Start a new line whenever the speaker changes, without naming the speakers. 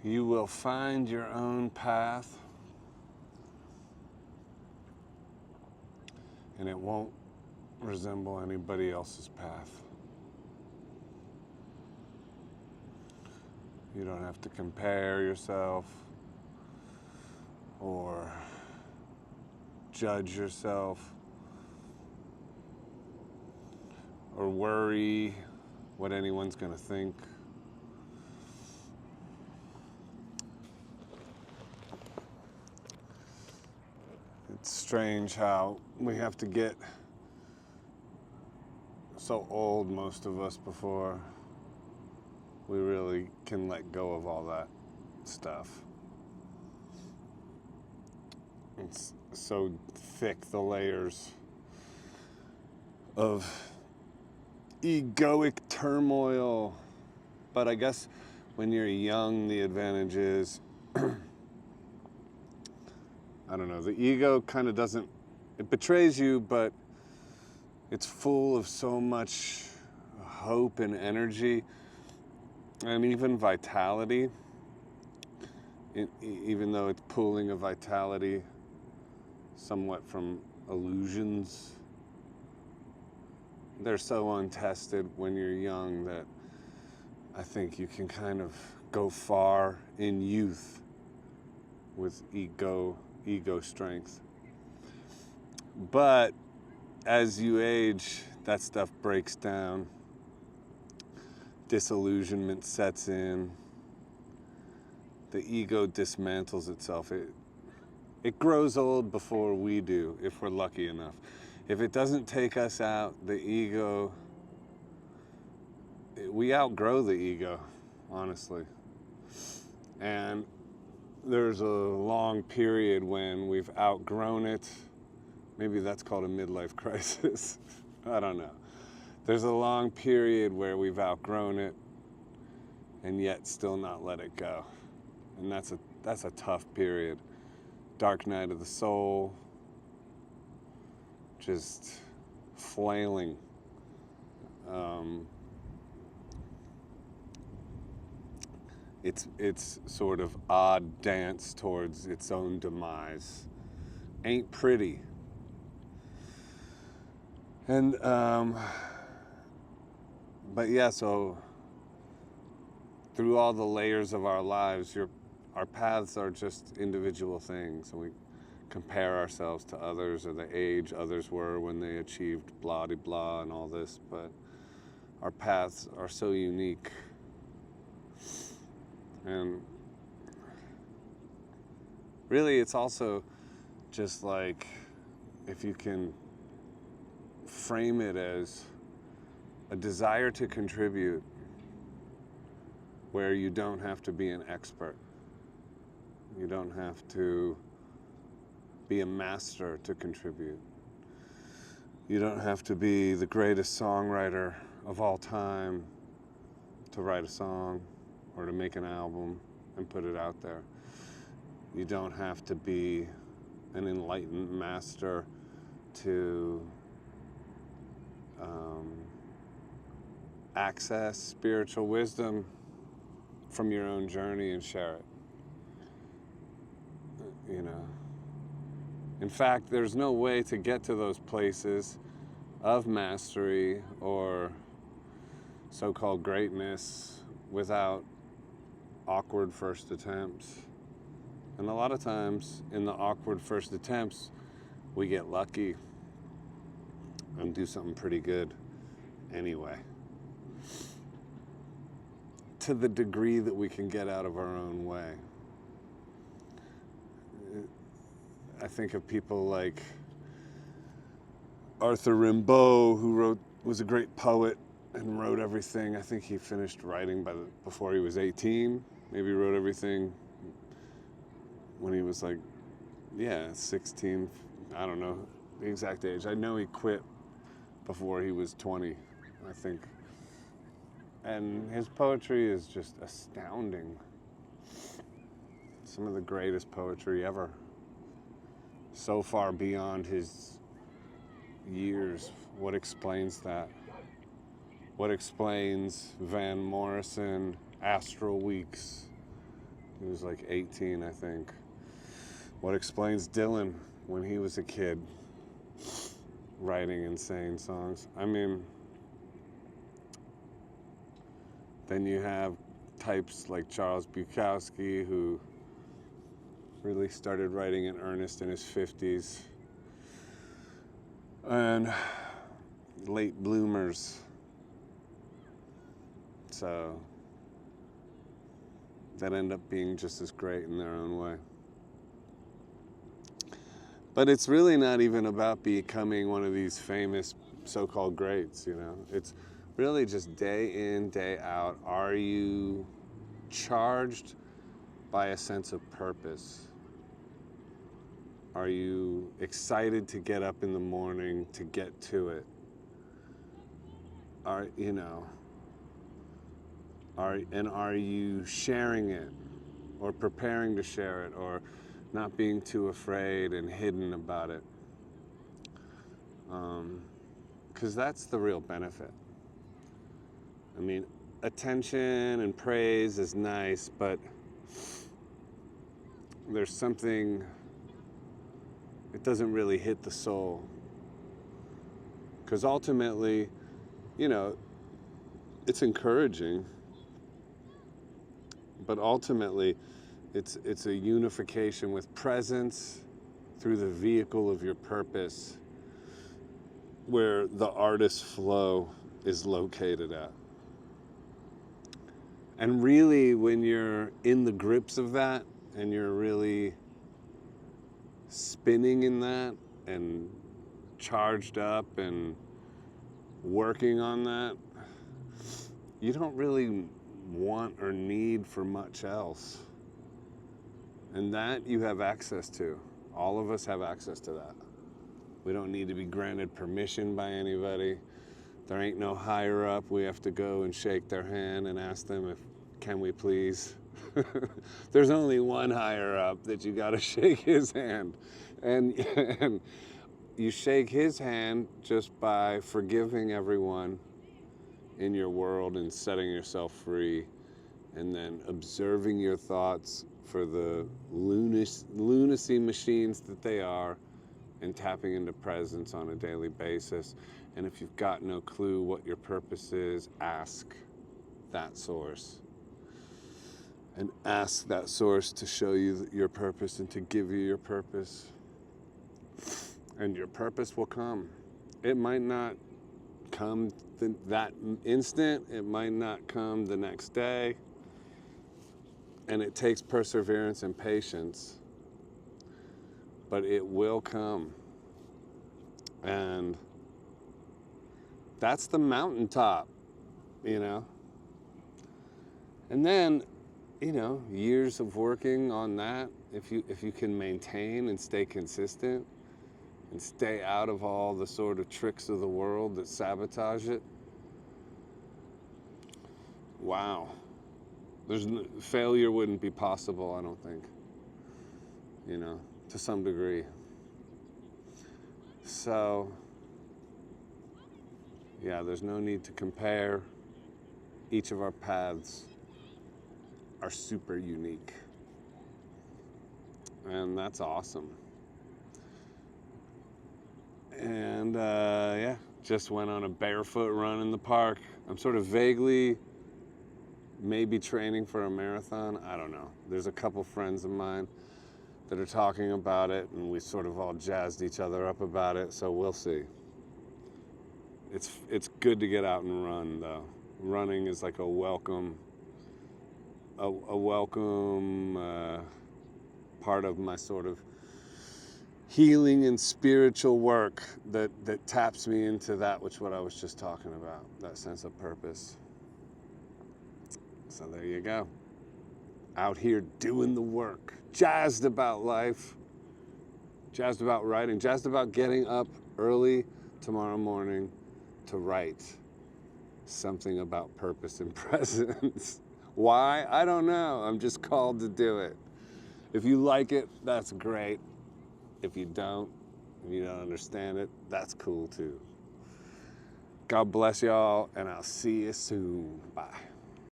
You will find your own path, and it won't resemble anybody else's path. You don't have to compare yourself or judge yourself or worry what anyone's going to think. It's strange how we have to get so old, most of us, before we really can let go of all that stuff. It's so thick, the layers of egoic turmoil. But I guess when you're young, the advantage is, I don't know, the ego kind of doesn't, it betrays you, but it's full of so much hope and energy and even vitality, even though it's pulling a vitality somewhat from illusions. They're so untested when you're young that I think you can kind of go far in youth with ego strength. But as you age, that stuff breaks down. Disillusionment sets in. The ego dismantles itself. It grows old before we do, if we're lucky enough. If it doesn't take us out, the ego, we outgrow the ego, honestly. And there's a long period when we've outgrown it. Maybe that's called a midlife crisis. I don't know. There's a long period where we've outgrown it and yet still not let it go. And that's a tough period. Dark night of the soul, just flailing. It's sort of odd dance towards its own demise. Ain't pretty. And but yeah, so through all the layers of our lives, our paths are just individual things, and we compare ourselves to others or the age others were when they achieved blah de blah and all this, but our paths are so unique. And really, it's also just like, if you can frame it as a desire to contribute where you don't have to be an expert. You don't have to be a master to contribute. You don't have to be the greatest songwriter of all time to write a song or to make an album and put it out there. You don't have to be an enlightened master to access spiritual wisdom from your own journey and share it. You know. In fact, there's no way to get to those places of mastery or so-called greatness without awkward first attempts. And a lot of times in the awkward first attempts, we get lucky and do something pretty good anyway. To the degree that we can get out of our own way. I think of people like Arthur Rimbaud, who was a great poet and wrote everything. I think he finished writing before he was 18. Maybe he wrote everything when he was 16. I don't know the exact age. I know he quit before he was 20, I think. And his poetry is just astounding. Some of the greatest poetry ever. So far beyond his years. What explains that? What explains Van Morrison, Astral Weeks, He was like 18, I think. What explains Dylan when he was a kid, writing insane songs. I mean, then you have types like Charles Bukowski, who really started writing in earnest in his 50s. And late bloomers. So that end up being just as great in their own way. But it's really not even about becoming one of these famous so-called greats, you know. It's really just day in, day out. Are you charged by a sense of purpose? Are you excited to get up in the morning to get to it? Are you sharing it, or preparing to share it, or not being too afraid and hidden about it? Because that's the real benefit. I mean, attention and praise is nice, but there's something, it doesn't really hit the soul. Because ultimately, it's encouraging, but ultimately it's a unification with presence through the vehicle of your purpose, where the artist's flow is located at. And really, when you're in the grips of that, and you're really spinning in that, and charged up, and working on that, you don't really want or need for much else. And that you have access to. All of us have access to that. We don't need to be granted permission by anybody. There ain't no higher up we have to go and shake their hand and ask them if, can we please? There's only one higher up that you got to shake his hand. And you shake his hand just by forgiving everyone in your world and setting yourself free, and then observing your thoughts for the lunacy machines that they are, and tapping into presence on a daily basis. And if you've got no clue what your purpose is, ask that source. And ask that source to show you your purpose and to give you your purpose. And your purpose will come. It might not come that instant. It might not come the next day. And it takes perseverance and patience. But it will come. And that's the mountaintop, And then, years of working on that, if you can maintain and stay consistent and stay out of all the sort of tricks of the world that sabotage it, wow. Failure wouldn't be possible, I don't think, to some degree. So, yeah, there's no need to compare. Each of our paths are super unique. And that's awesome. And just went on a barefoot run in the park. I'm sort of vaguely maybe training for a marathon. I don't know. There's a couple friends of mine that are talking about it, and we sort of all jazzed each other up about it, so we'll see. It's good to get out and run, though. Running is like a welcome part of my sort of healing and spiritual work that taps me into what I was just talking about, that sense of purpose. So there you go. Out here doing the work, jazzed about life, jazzed about writing, jazzed about getting up early tomorrow morning to write something about purpose and presence. Why? I don't know. I'm just called to do it. If you like it, that's great. If you don't understand it, that's cool too. God bless y'all, and I'll see you soon. Bye.